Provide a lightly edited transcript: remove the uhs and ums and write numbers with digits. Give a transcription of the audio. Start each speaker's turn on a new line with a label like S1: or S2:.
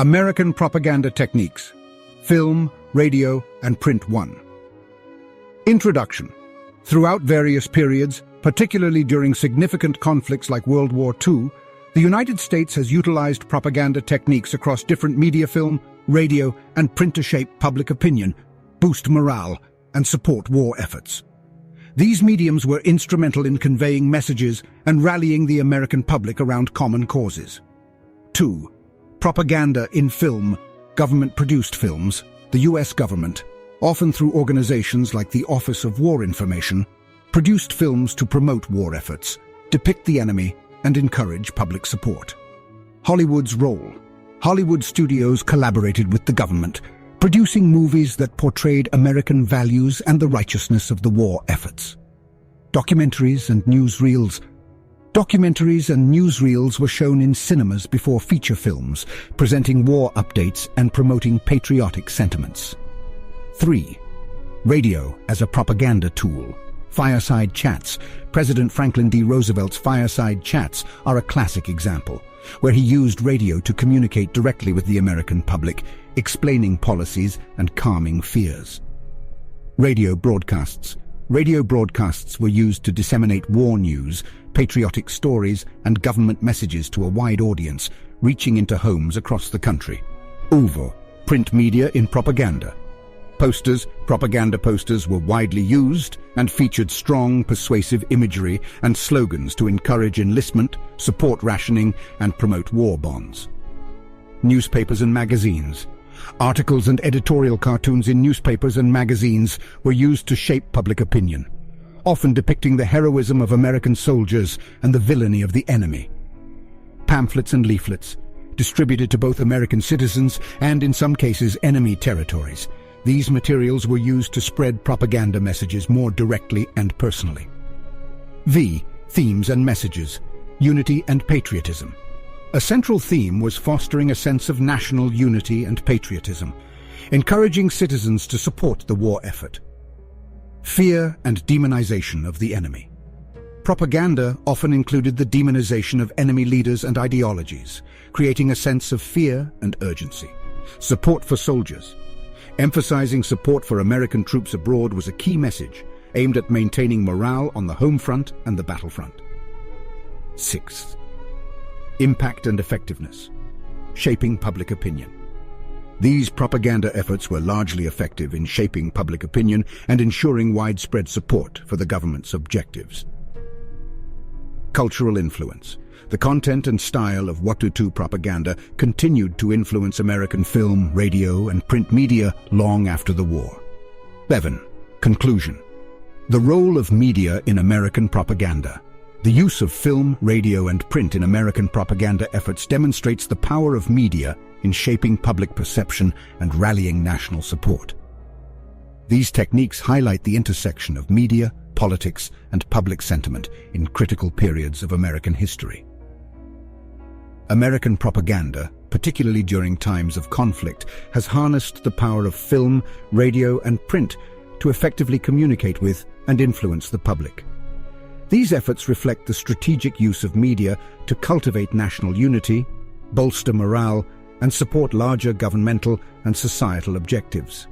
S1: American Propaganda Techniques, Film, Radio, and Print 1. Introduction. Throughout various periods, particularly during significant conflicts like World War II, the United States has utilized propaganda techniques across different media, film, radio, and print to shape public opinion, boost morale, and support war efforts. These mediums were instrumental in conveying messages and rallying the American public around common causes. 2. Propaganda in film, government-produced films. The U.S. government, often through organizations like the Office of War Information, produced films to promote war efforts, depict the enemy, and encourage public support. Hollywood's role. Hollywood studios collaborated with the government, producing movies that portrayed American values and the righteousness of the war efforts. Documentaries and newsreels. Documentaries and newsreels were shown in cinemas before feature films, presenting war updates and promoting patriotic sentiments. 3. Radio as a propaganda tool. Fireside chats. President Franklin D. Roosevelt's fireside chats are a classic example, where he used radio to communicate directly with the American public, explaining policies and calming fears. Radio broadcasts. Radio broadcasts were used to disseminate war news, patriotic stories, and government messages to a wide audience, reaching into homes across the country. UVO, print media in propaganda. Posters, propaganda posters were widely used and featured strong, persuasive imagery and slogans to encourage enlistment, support rationing, and promote war bonds. Newspapers and magazines. Articles and editorial cartoons in newspapers and magazines were used to shape public opinion, often depicting the heroism of American soldiers and the villainy of the enemy. Pamphlets and leaflets, distributed to both American citizens and, in some cases, enemy territories. These materials were used to spread propaganda messages more directly and personally. V. Themes and messages. Unity and patriotism. A central theme was fostering a sense of national unity and patriotism, encouraging citizens to support the war effort. Fear and demonization of the enemy. Propaganda often included the demonization of enemy leaders and ideologies, creating a sense of fear and urgency. Support for soldiers. Emphasizing support for American troops abroad was a key message, aimed at maintaining morale on the home front and the battlefront. 6. Impact and effectiveness. Shaping public opinion. These propaganda efforts were largely effective in shaping public opinion and ensuring widespread support for the government's objectives. Cultural influence. The content and style of World War II propaganda continued to influence American film, radio, and print media long after the war. 11. Conclusion. The role of media in American propaganda. The use of film, radio, and print in American propaganda efforts demonstrates the power of media in shaping public perception and rallying national support. These techniques highlight the intersection of media, politics, and public sentiment in critical periods of American history. American propaganda, particularly during times of conflict, has harnessed the power of film, radio, and print to effectively communicate with and influence the public. These efforts reflect the strategic use of media to cultivate national unity, bolster morale, and support larger governmental and societal objectives.